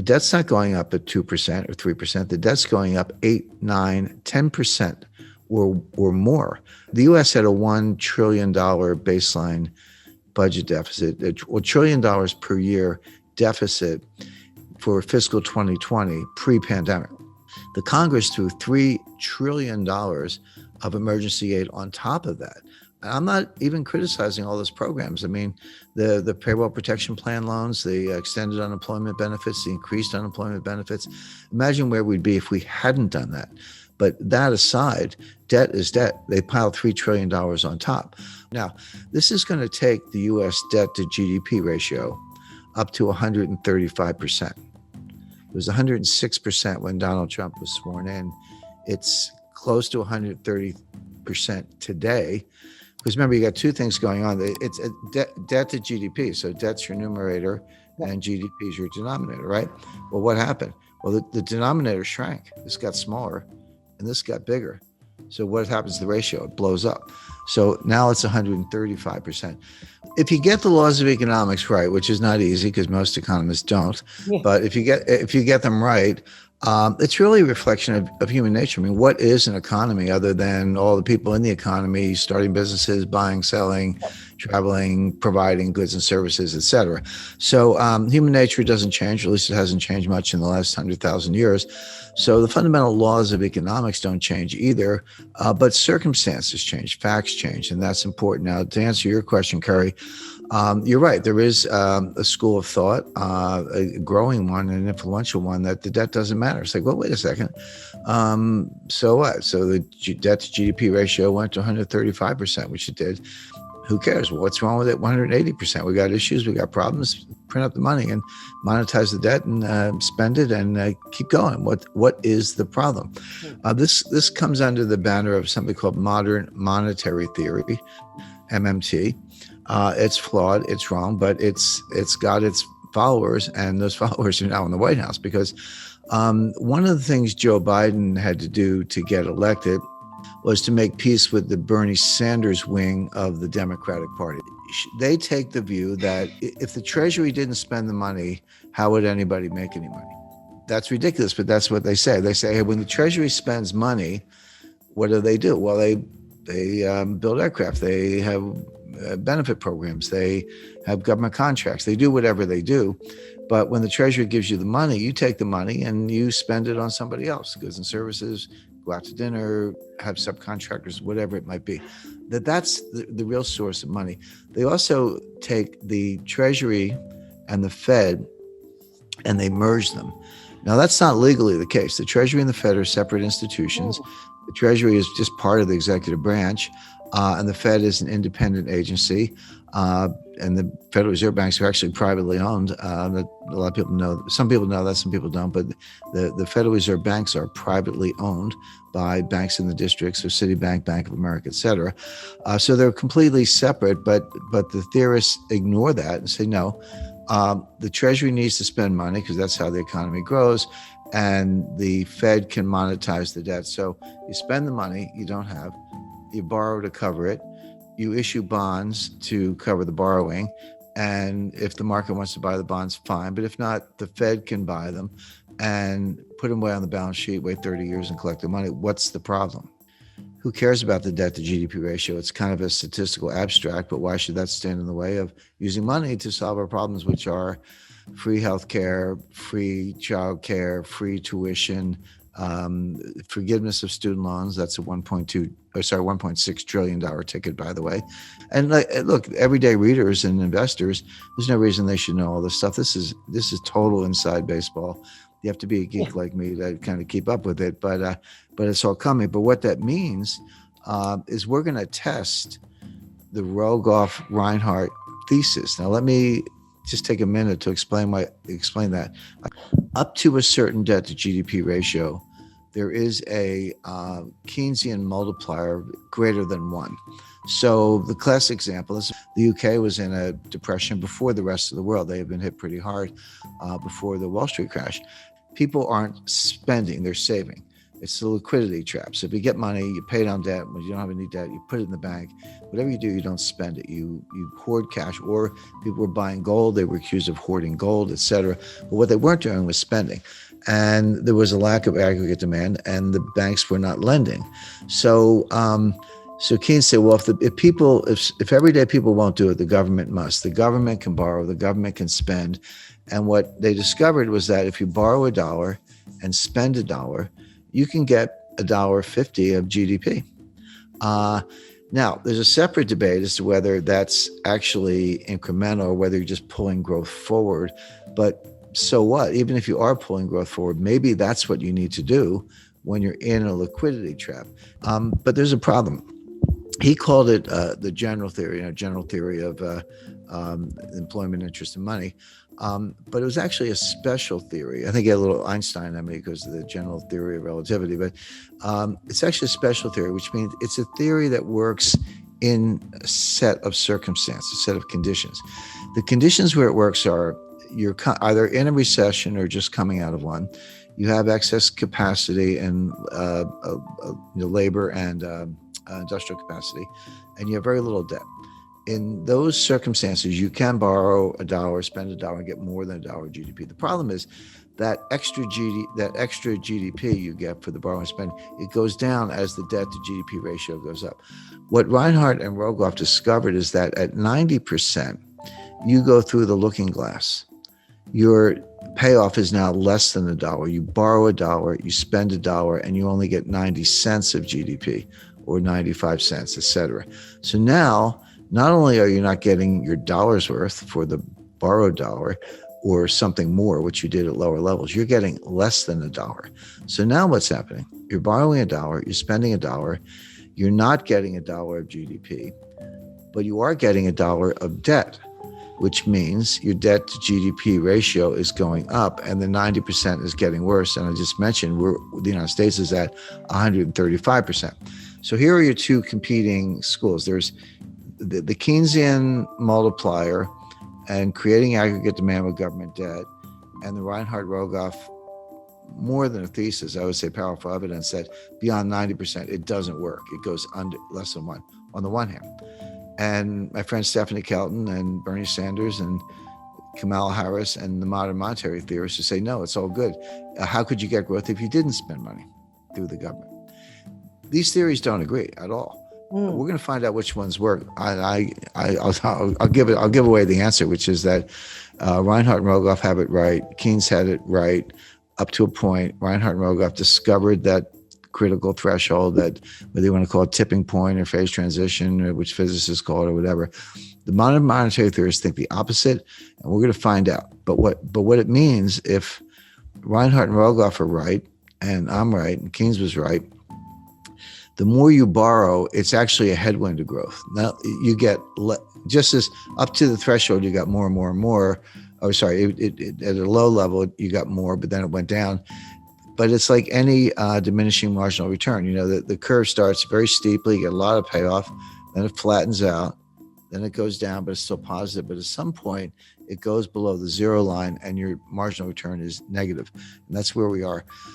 The debt's not going up at 2% or 3%. The debt's going up 8, 9, 10% or more. The U.S. had a $1 trillion baseline budget deficit, $1 trillion per year deficit for fiscal 2020 pre-pandemic. The Congress threw $3 trillion of emergency aid on top of that. And I'm not even criticizing all those programs. I mean, the payroll protection plan loans, the extended unemployment benefits, the increased unemployment benefits. Imagine where we'd be if we hadn't done that. But that aside, debt is debt. They piled $3 trillion on top. Now, this is going to take the U.S. debt to GDP ratio up to 135%. It was 106% when Donald Trump was sworn in. It's close to 130% today. Because remember, you got two things going on. It's a debt to GDP. So debt's your numerator and GDP is your denominator, right? Well, what happened? Well, the denominator shrank. This got smaller and this got bigger. So what happens to the ratio? It blows up. So now it's 135%. If you get the laws of economics right, which is not easy because most economists don't, but if you get them right, it's really a reflection of human nature. I mean, what is an economy other than all the people in the economy starting businesses, buying, selling, traveling, providing goods and services, et cetera. So human nature doesn't change, or at least it hasn't changed much in the last 100,000 years. So the fundamental laws of economics don't change either, but circumstances change, facts change, and that's important. Now, to answer your question, Kerry, you're right. There is a school of thought, a growing one, an influential one, that the debt doesn't matter. It's like, well, wait a second. So what? So the debt to GDP ratio went to 135%, which it did. Who cares? Well, what's wrong with it? 180%. We got issues. We got problems. Print up the money and monetize the debt and spend it and keep going. What is the problem? This comes under the banner of something called modern monetary theory, MMT. It's flawed, it's wrong, but it's got its followers, and those followers are now in the White House because one of the things Joe Biden had to do to get elected was to make peace with the Bernie Sanders wing of the Democratic Party. They take the view that if the Treasury didn't spend the money, how would anybody make any money? That's ridiculous, but that's what they say. They say, hey, when the Treasury spends money, what do? Well, they build aircraft. They have benefit programs. They have government contracts. They do whatever they do. But when the Treasury gives you the money, you take the money and you spend it on somebody else, goods and services, go out to dinner, have subcontractors, whatever it might be. That's the real source of money. They also take the Treasury and the Fed and they merge them. Now, that's not legally the case. The Treasury and the Fed are separate institutions. The Treasury is just part of the executive branch, and the Fed is an independent agency. And the Federal Reserve banks are actually privately owned. A lot of people know, some people know that, some people don't, but the Federal Reserve banks are privately owned by banks in the districts, so Citibank, Bank of America, et cetera. So they're completely separate, but the theorists ignore that and say, no, the Treasury needs to spend money because that's how the economy grows, and the Fed can monetize the debt. So you spend the money you don't have, you borrow to cover it, you issue bonds to cover the borrowing, and if the market wants to buy the bonds, fine. But if not, the Fed can buy them and put them away on the balance sheet, wait 30 years and collect the money. What's the problem? Who cares about the debt to GDP ratio? It's kind of a statistical abstract, but why should that stand in the way of using money to solve our problems, which are free healthcare, free childcare, free tuition, forgiveness of student loans? That's a $1.6 trillion ticket, by the way. And look, everyday readers and investors, there's no reason they should know all this stuff. This is total inside baseball. You have to be a geek like me to kind of keep up with it, but it's all coming. But what that means is we're going to test the Rogoff-Reinhart thesis. Now, let me just take a minute to explain that. Up to a certain debt to GDP ratio, there is a Keynesian multiplier greater than 1. So the classic example is the UK was in a depression before the rest of the world. They have been hit pretty hard before the Wall Street crash. People aren't spending, they're saving. It's the liquidity trap. So if you get money, you pay down debt. When you don't have any debt, you put it in the bank. Whatever you do, you don't spend it. You hoard cash. Or people were buying gold. They were accused of hoarding gold, et cetera. But what they weren't doing was spending. And there was a lack of aggregate demand, and the banks were not lending. So so Keynes said, well, if everyday people won't do it, the government must. The government can borrow, the government can spend. And what they discovered was that if you borrow $1 and spend $1, you can get $1.50 of GDP. Now, there's a separate debate as to whether that's actually incremental or whether you're just pulling growth forward. But so what? Even if you are pulling growth forward, maybe that's what you need to do when you're in a liquidity trap. But there's a problem. He called it the general theory of employment, interest, and money. But it was actually a special theory. I think he had a little Einstein in me because of the general theory of relativity. But it's actually a special theory, which means it's a theory that works in a set of circumstances, a set of conditions. The conditions where it works are you're either in a recession or just coming out of one. You have excess capacity and labor and industrial capacity, and you have very little debt. In those circumstances, you can borrow $1, spend $1, and get more than $1 GDP. The problem is that extra GDP you get for the borrow and spend, it goes down as the debt to GDP ratio goes up. What Reinhart and Rogoff discovered is that at 90%, you go through the looking glass. Your payoff is now less than $1. You borrow $1, you spend $1, and you only get 90 cents of GDP or 95 cents, et cetera. So now, not only are you not getting your dollar's worth for the borrowed dollar or something more, which you did at lower levels, you're getting less than $1. So now what's happening? You're borrowing $1, you're spending $1, you're not getting $1 of GDP, but you are getting $1 of debt, which means your debt to GDP ratio is going up and the 90% is getting worse. And I just mentioned the United States is at 135%. So here are your two competing schools. There's the Keynesian multiplier and creating aggregate demand with government debt, and the Reinhart-Rogoff, more than a thesis, I would say powerful evidence that beyond 90%, it doesn't work. It goes under less than 1 on the one hand. And my friend Stephanie Kelton and Bernie Sanders and Kamala Harris and the modern monetary theorists who say, no, it's all good. How could you get growth if you didn't spend money through the government? These theories don't agree at all. We're going to find out which ones work. I'll give away the answer, which is that Reinhart and Rogoff have it right. Keynes had it right up to a point. Reinhart and Rogoff discovered that critical threshold, that whether you want to call it tipping point or phase transition, or which physicists call it or whatever. The modern monetary theorists think the opposite, and we're going to find out. But what it means if Reinhart and Rogoff are right, and I'm right, and Keynes was right, the more you borrow, it's actually a headwind to growth. Now you get just as up to the threshold, you got more and more and more. Oh, sorry, at a low level, you got more, but then it went down. But it's like any diminishing marginal return. You know, the curve starts very steeply, you get a lot of payoff, then it flattens out, then it goes down, but it's still positive. But at some point, it goes below the zero line and your marginal return is negative. And that's where we are.